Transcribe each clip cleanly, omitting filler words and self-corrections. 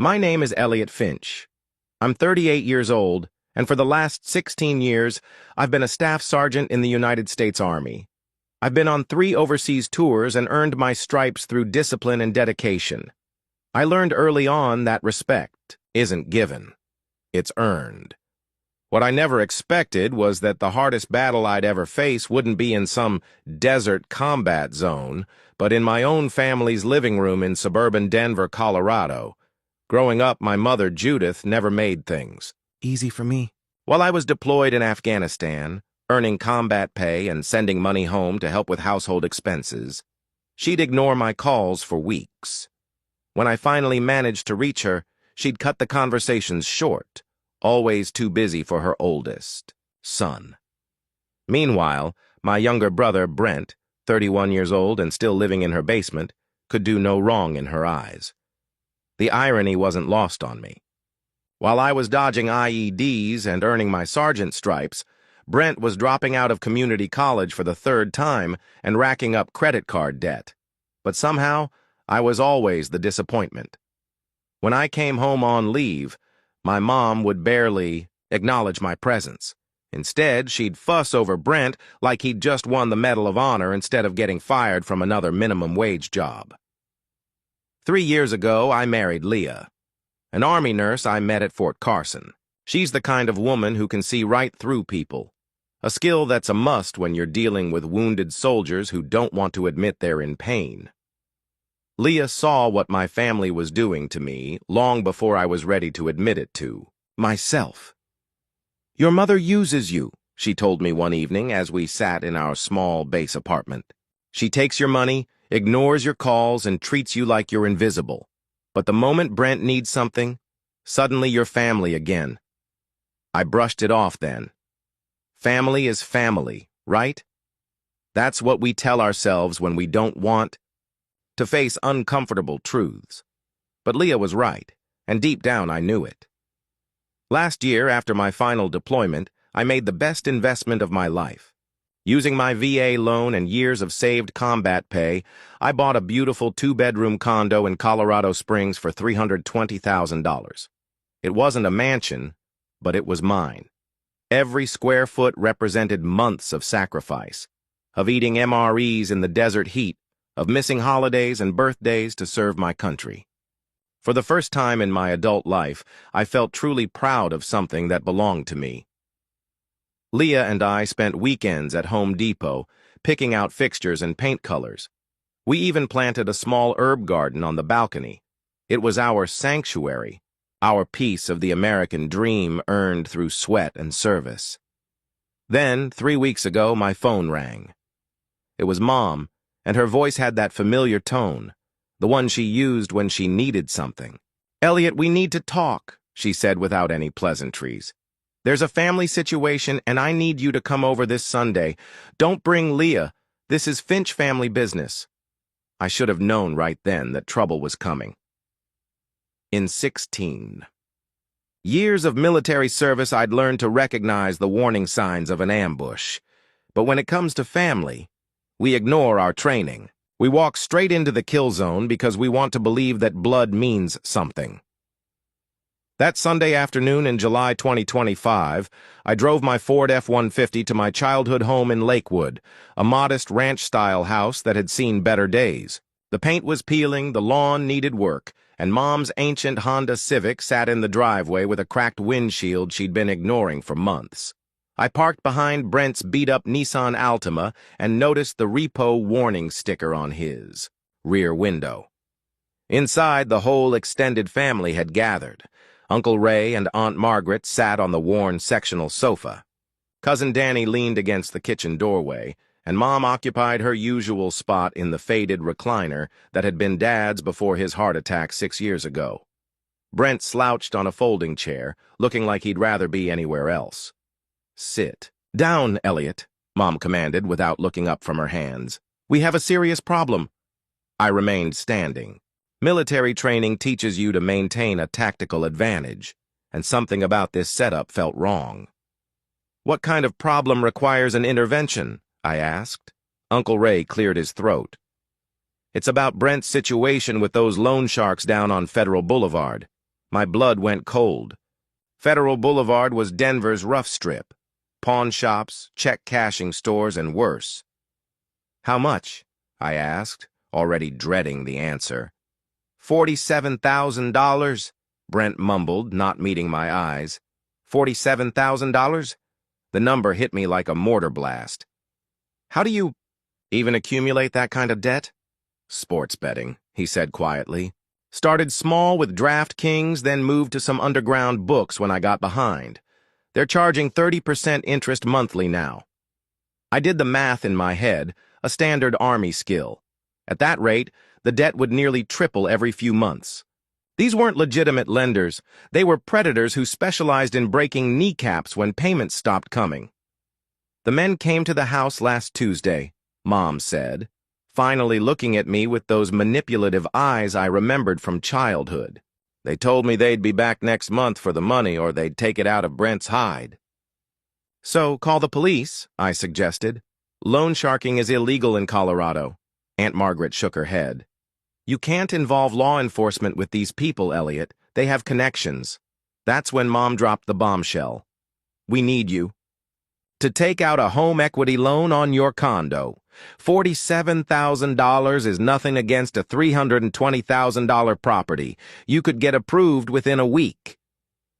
My name is Elliot Finch. I'm 38 years old, and for the last 16 years, I've been a staff sergeant in the United States Army. I've been on 3 overseas tours and earned my stripes through discipline and dedication. I learned early on that respect isn't given, it's earned. What I never expected was that the hardest battle I'd ever face wouldn't be in some desert combat zone, but in my own family's living room in suburban Denver, Colorado. Growing up, my mother, Judith, never made things easy for me. While I was deployed in Afghanistan, earning combat pay and sending money home to help with household expenses, she'd ignore my calls for weeks. When I finally managed to reach her, she'd cut the conversations short, always too busy for her oldest son. Meanwhile, my younger brother, Brent, 31 years old and still living in her basement, could do no wrong in her eyes. The irony wasn't lost on me. While I was dodging IEDs and earning my sergeant stripes, Brent was dropping out of community college for the 3rd time and racking up credit card debt. But somehow, I was always the disappointment. When I came home on leave, my mom would barely acknowledge my presence. Instead, she'd fuss over Brent like he'd just won the Medal of Honor instead of getting fired from another minimum wage job. 3 years ago, I married Leah, an Army nurse I met at Fort Carson. She's the kind of woman who can see right through people, a skill that's a must when you're dealing with wounded soldiers who don't want to admit they're in pain. Leah saw what my family was doing to me long before I was ready to admit it to myself. "Your mother uses you," she told me one evening as we sat in our small base apartment. "She takes your money, ignores your calls, and treats you like you're invisible. But the moment Brent needs something, suddenly you're family again." I brushed it off then. Family is family, right? That's what we tell ourselves when we don't want to face uncomfortable truths. But Leah was right, and deep down I knew it. Last year, after my final deployment, I made the best investment of my life. Using my VA loan and years of saved combat pay, I bought a beautiful 2-bedroom condo in Colorado Springs for $320,000. It wasn't a mansion, but it was mine. Every square foot represented months of sacrifice, of eating MREs in the desert heat, of missing holidays and birthdays to serve my country. For the first time in my adult life, I felt truly proud of something that belonged to me. Leah and I spent weekends at Home Depot, picking out fixtures and paint colors. We even planted a small herb garden on the balcony. It was our sanctuary, our piece of the American dream earned through sweat and service. Then, 3 weeks ago, my phone rang. It was Mom, and her voice had that familiar tone, the one she used when she needed something. "Elliot, we need to talk," she said without any pleasantries. "There's a family situation, and I need you to come over this Sunday. Don't bring Leah. This is Finch family business." I should have known right then that trouble was coming. In 16 years of military service, I'd learned to recognize the warning signs of an ambush. But when it comes to family, we ignore our training. We walk straight into the kill zone because we want to believe that blood means something. That Sunday afternoon in July 2025, I drove my Ford F-150 to my childhood home in Lakewood, a modest ranch-style house that had seen better days. The paint was peeling, the lawn needed work, and Mom's ancient Honda Civic sat in the driveway with a cracked windshield she'd been ignoring for months. I parked behind Brent's beat-up Nissan Altima and noticed the repo warning sticker on his rear window. Inside, the whole extended family had gathered. Uncle Ray and Aunt Margaret sat on the worn sectional sofa. Cousin Danny leaned against the kitchen doorway, and Mom occupied her usual spot in the faded recliner that had been Dad's before his heart attack 6 years ago. Brent slouched on a folding chair, looking like he'd rather be anywhere else. "Sit down, Elliot," Mom commanded without looking up from her hands. "We have a serious problem." I remained standing. Military training teaches you to maintain a tactical advantage, and something about this setup felt wrong. "What kind of problem requires an intervention?" I asked. Uncle Ray cleared his throat. "It's about Brent's situation with those loan sharks down on Federal Boulevard. My blood went cold. Federal Boulevard was Denver's rough strip. Pawn shops, check cashing stores, and worse. "How much?" I asked, already dreading the answer. $47,000, Brent mumbled, not meeting my eyes. $47,000? The number hit me like a mortar blast. "How do you even accumulate that kind of debt?" "Sports betting," he said quietly. "Started small with DraftKings, then moved to some underground books when I got behind. They're charging 30% interest monthly now." I did the math in my head, a standard Army skill. At that rate, the debt would nearly triple every few months. These weren't legitimate lenders. They were predators who specialized in breaking kneecaps when payments stopped coming. "The men came to the house last Tuesday," Mom said, finally looking at me with those manipulative eyes I remembered from childhood. "They told me they'd be back next month for the money or they'd take it out of Brent's hide." "So call the police," I suggested. "Loan sharking is illegal in Colorado." Aunt Margaret shook her head. "You can't involve law enforcement with these people, Elliot. They have connections." That's when Mom dropped the bombshell. "We need you to take out a home equity loan on your condo. $47,000 is nothing against a $320,000 property. You could get approved within a week."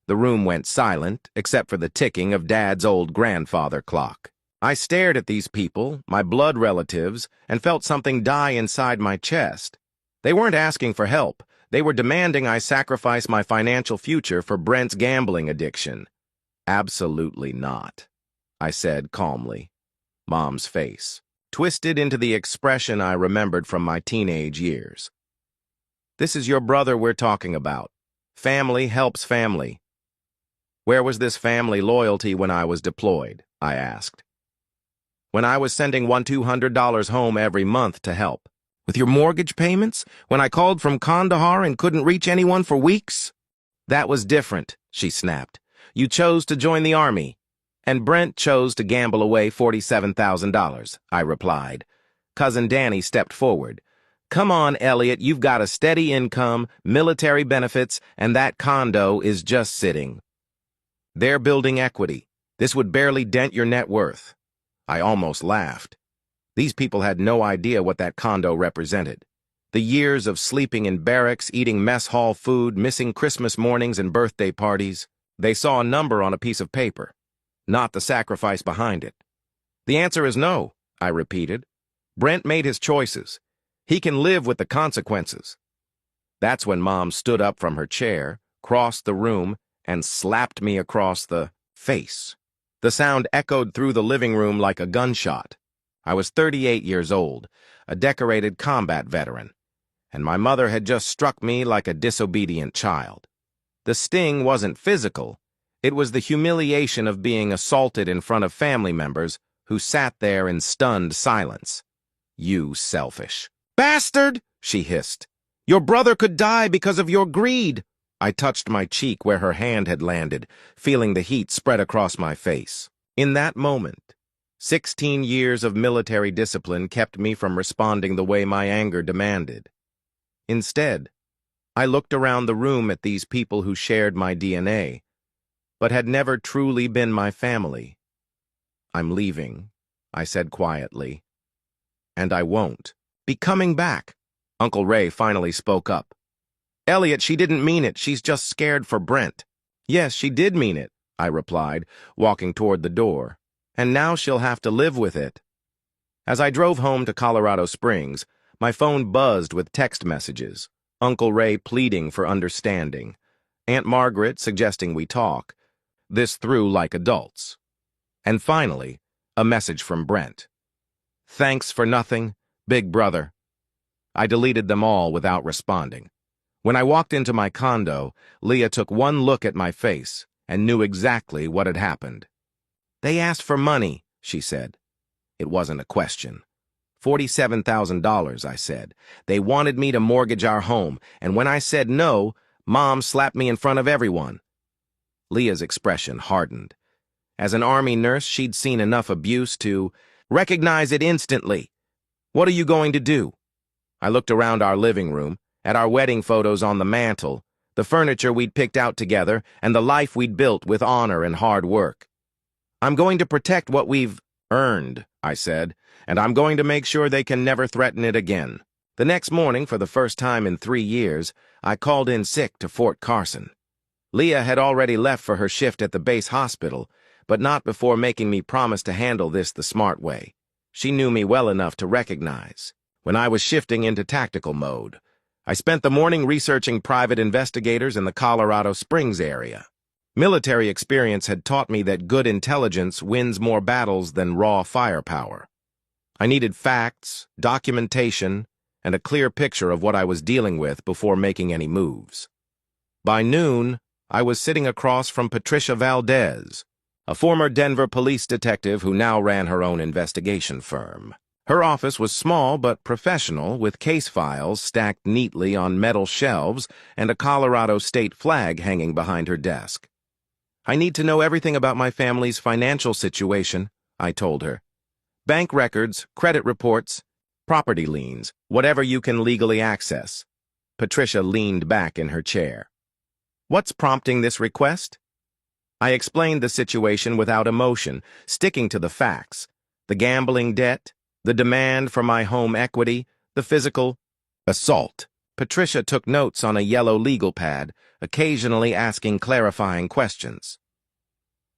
The room went silent, except for the ticking of Dad's old grandfather clock. I stared at these people, my blood relatives, and felt something die inside my chest. They weren't asking for help. They were demanding I sacrifice my financial future for Brent's gambling addiction. "Absolutely not," I said calmly. Mom's face twisted into the expression I remembered from my teenage years. "This is your brother we're talking about. Family helps family." "Where was this family loyalty when I was deployed?" I asked. "When I was sending $200 home every month to help. With your mortgage payments? When I called from Kandahar and couldn't reach anyone for weeks?" "That was different," she snapped. "You chose to join the Army. And Brent chose to gamble away $47,000, I replied. Cousin Danny stepped forward. "Come on, Elliot, you've got a steady income, military benefits, and that condo is just sitting. They're building equity. This would barely dent your net worth." I almost laughed. These people had no idea what that condo represented. The years of sleeping in barracks, eating mess hall food, missing Christmas mornings and birthday parties. They saw a number on a piece of paper, not the sacrifice behind it. "The answer is no," I repeated. "Brent made his choices. He can live with the consequences." That's when Mom stood up from her chair, crossed the room, and slapped me across the face. The sound echoed through the living room like a gunshot. I was 38 years old, a decorated combat veteran, and my mother had just struck me like a disobedient child. The sting wasn't physical. It was the humiliation of being assaulted in front of family members who sat there in stunned silence. "You selfish bastard," she hissed. "Your brother could die because of your greed." I touched my cheek where her hand had landed, feeling the heat spread across my face. In that moment, 16 years of military discipline kept me from responding the way my anger demanded. Instead, I looked around the room at these people who shared my DNA, but had never truly been my family. "I'm leaving," I said quietly. "And I won't be coming back." Uncle Ray finally spoke up. "Elliot, she didn't mean it. She's just scared for Brent." "Yes, she did mean it," I replied, walking toward the door. "And now she'll have to live with it." As I drove home to Colorado Springs, my phone buzzed with text messages. Uncle Ray pleading for understanding. Aunt Margaret suggesting we talk. This through like adults. And finally, a message from Brent. "Thanks for nothing, big brother." I deleted them all without responding. When I walked into my condo, Leah took one look at my face and knew exactly what had happened. "They asked for money," she said. It wasn't a question. $47,000, I said. "They wanted me to mortgage our home, and when I said no, Mom slapped me in front of everyone." Leah's expression hardened. As an Army nurse, she'd seen enough abuse to recognize it instantly. "What are you going to do?" I looked around our living room, at our wedding photos on the mantle, the furniture we'd picked out together, and the life we'd built with honor and hard work. I'm going to protect what we've earned, I said, and I'm going to make sure they can never threaten it again. The next morning, for the first time in 3 years, I called in sick to Fort Carson. Leah had already left for her shift at the base hospital, but not before making me promise to handle this the smart way. She knew me well enough to recognize when I was shifting into tactical mode. I spent the morning researching private investigators in the Colorado Springs area. Military experience had taught me that good intelligence wins more battles than raw firepower. I needed facts, documentation, and a clear picture of what I was dealing with before making any moves. By noon, I was sitting across from Patricia Valdez, a former Denver police detective who now ran her own investigation firm. Her office was small but professional, with case files stacked neatly on metal shelves and a Colorado state flag hanging behind her desk. I need to know everything about my family's financial situation, I told her. Bank records, credit reports, property liens, whatever you can legally access. Patricia leaned back in her chair. What's prompting this request? I explained the situation without emotion, sticking to the facts. The gambling debt, the demand for my home equity, the physical assault. Patricia took notes on a yellow legal pad, occasionally asking clarifying questions.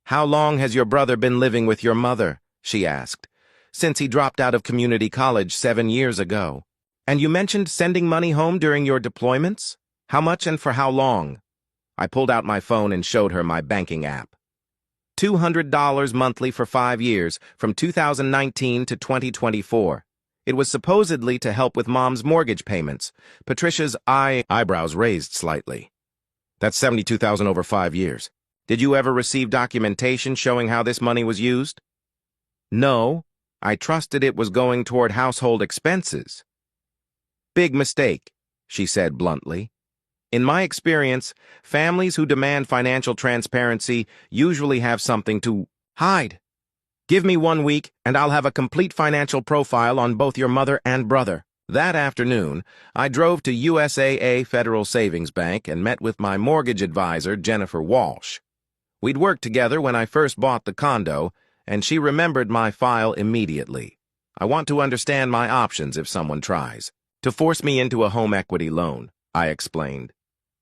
How long has your brother been living with your mother? She asked. Since he dropped out of community college 7 years ago. And you mentioned sending money home during your deployments? How much and for how long? I pulled out my phone and showed her my banking app. $200 monthly for 5 years, from 2019 to 2024. It was supposedly to help with Mom's mortgage payments. Patricia's eyebrows raised slightly. That's $72,000 over 5 years. Did you ever receive documentation showing how this money was used? No, I trusted it was going toward household expenses. Big mistake, she said bluntly. In my experience, families who demand financial transparency usually have something to hide. Give me 1 week, and I'll have a complete financial profile on both your mother and brother. That afternoon, I drove to USAA Federal Savings Bank and met with my mortgage advisor, Jennifer Walsh. We'd worked together when I first bought the condo, and she remembered my file immediately. I want to understand my options if someone tries to force me into a home equity loan, I explained.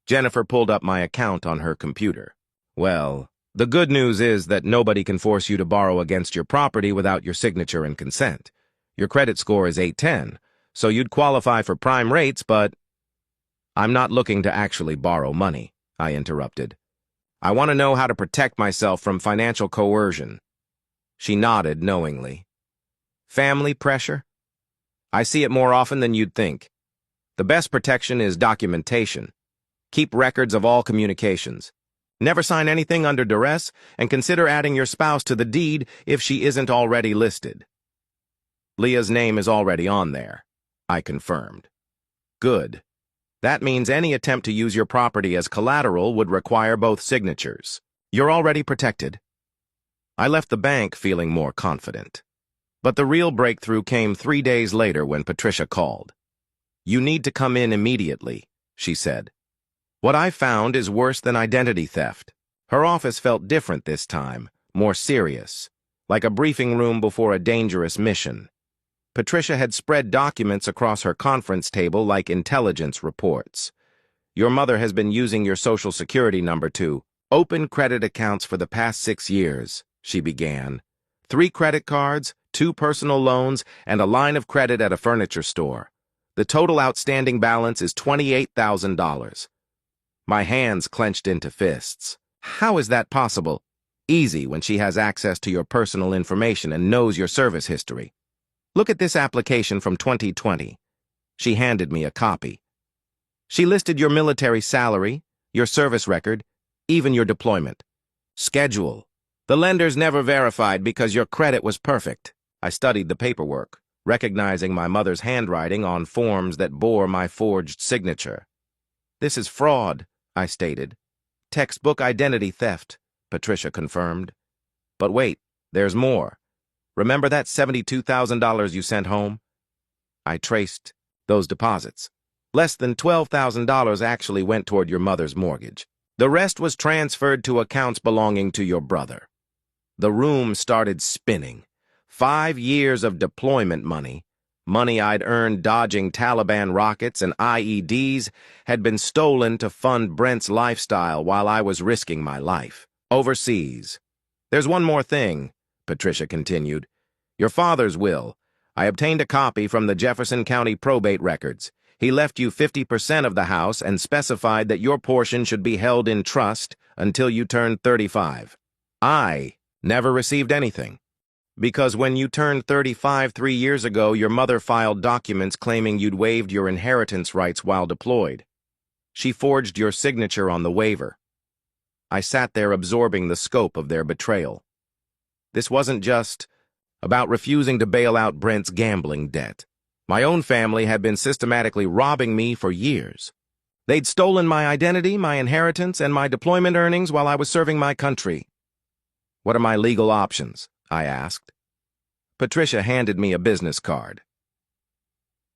Jennifer pulled up my account on her computer. Well, the good news is that nobody can force you to borrow against your property without your signature and consent. Your credit score is 810, so you'd qualify for prime rates, but I'm not looking to actually borrow money, I interrupted. I want to know how to protect myself from financial coercion. She nodded knowingly. Family pressure? I see it more often than you'd think. The best protection is documentation. Keep records of all communications. Never sign anything under duress, and consider adding your spouse to the deed if she isn't already listed. Leah's name is already on there, I confirmed. Good. That means any attempt to use your property as collateral would require both signatures. You're already protected. I left the bank feeling more confident. But the real breakthrough came 3 days later when Patricia called. You need to come in immediately, she said. What I found is worse than identity theft. Her office felt different this time, more serious, like a briefing room before a dangerous mission. Patricia had spread documents across her conference table like intelligence reports. Your mother has been using your social security number to open credit accounts for the past 6 years, she began. 3 credit cards, 2 personal loans, and a line of credit at a furniture store. The total outstanding balance is $28,000. My hands clenched into fists. How is that possible? Easy when she has access to your personal information and knows your service history. Look at this application from 2020. She handed me a copy. She listed your military salary, your service record, even your deployment. Schedule. The lenders never verified because your credit was perfect. I studied the paperwork, recognizing my mother's handwriting on forms that bore my forged signature. This is fraud, I stated. Textbook identity theft, Patricia confirmed. But wait, there's more. Remember that $72,000 you sent home? I traced those deposits. Less than $12,000 actually went toward your mother's mortgage. The rest was transferred to accounts belonging to your brother. The room started spinning. 5 years of deployment money, money I'd earned dodging Taliban rockets and IEDs, had been stolen to fund Brent's lifestyle while I was risking my life. Overseas. There's one more thing, Patricia continued. Your father's will. I obtained a copy from the Jefferson County probate records. He left you 50% of the house and specified that your portion should be held in trust until you turned 35. I never received anything. Because when you turned 35 3 years ago, your mother filed documents claiming you'd waived your inheritance rights while deployed. She forged your signature on the waiver. I sat there absorbing the scope of their betrayal. This wasn't just about refusing to bail out Brent's gambling debt. My own family had been systematically robbing me for years. They'd stolen my identity, my inheritance, and my deployment earnings while I was serving my country. What are my legal options? I asked. Patricia handed me a business card.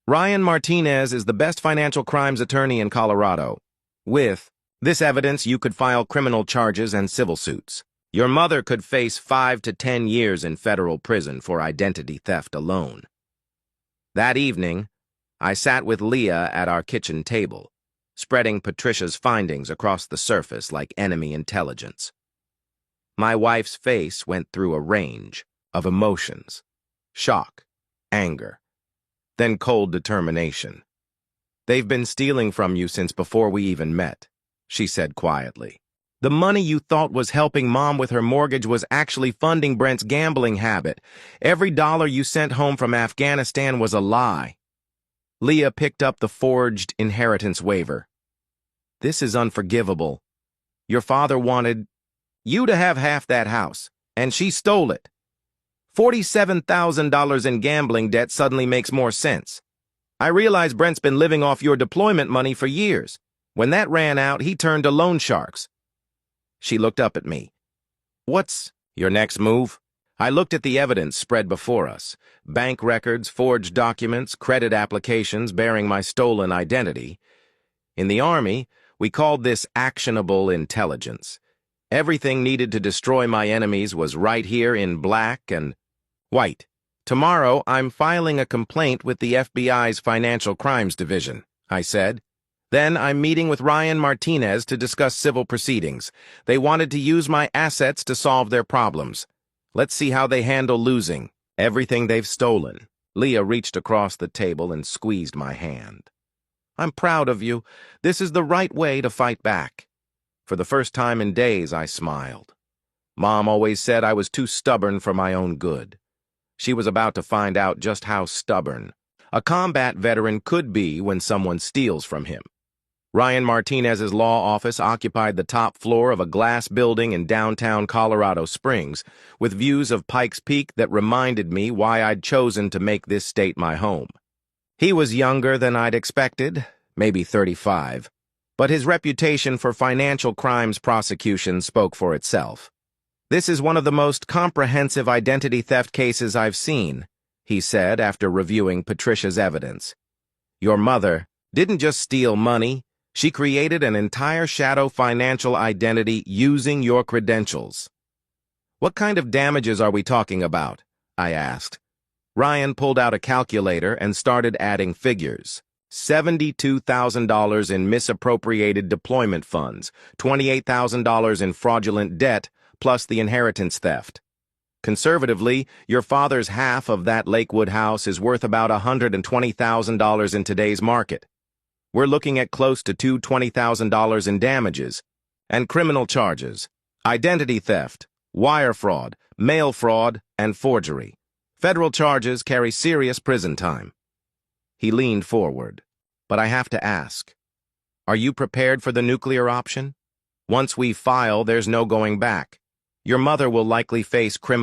Ryan Martinez is the best financial crimes attorney in Colorado. With this evidence, you could file criminal charges and civil suits. Your mother could face 5 to 10 years in federal prison for identity theft alone. That evening, I sat with Leah at our kitchen table, spreading Patricia's findings across the surface like enemy intelligence. My wife's face went through a range of emotions: shock, anger, then cold determination. They've been stealing from you since before we even met, she said quietly. The money you thought was helping Mom with her mortgage was actually funding Brent's gambling habit. Every dollar you sent home from Afghanistan was a lie. Leah picked up the forged inheritance waiver. This is unforgivable. Your father wanted you to have half that house, and she stole it. $47,000 in gambling debt suddenly makes more sense. I realize Brent's been living off your deployment money for years. When that ran out, he turned to loan sharks. She looked up at me. What's your next move? I looked at the evidence spread before us. Bank records, forged documents, credit applications bearing my stolen identity. In the Army, we called this actionable intelligence. Everything needed to destroy my enemies was right here in black and white. Tomorrow, I'm filing a complaint with the FBI's Financial Crimes Division, I said. Then I'm meeting with Ryan Martinez to discuss civil proceedings. They wanted to use my assets to solve their problems. Let's see how they handle losing everything they've stolen. Leah reached across the table and squeezed my hand. I'm proud of you. This is the right way to fight back. For the first time in days, I smiled. Mom always said I was too stubborn for my own good. She was about to find out just how stubborn a combat veteran could be when someone steals from him. Ryan Martinez's law office occupied the top floor of a glass building in downtown Colorado Springs, with views of Pikes Peak that reminded me why I'd chosen to make this state my home. He was younger than I'd expected, maybe 35, but his reputation for financial crimes prosecution spoke for itself. This is one of the most comprehensive identity theft cases I've seen, he said after reviewing Patricia's evidence. Your mother didn't just steal money. She created an entire shadow financial identity using your credentials. What kind of damages are we talking about? I asked. Ryan pulled out a calculator and started adding figures. $72,000 in misappropriated deployment funds, $28,000 in fraudulent debt, plus the inheritance theft. Conservatively, your father's half of that Lakewood house is worth about $120,000 in today's market. We're looking at close to $220,000 in damages and criminal charges, identity theft, wire fraud, mail fraud, and forgery. Federal charges carry serious prison time. He leaned forward. But I have to ask, are you prepared for the nuclear option? Once we file, there's no going back. Your mother will likely face criminal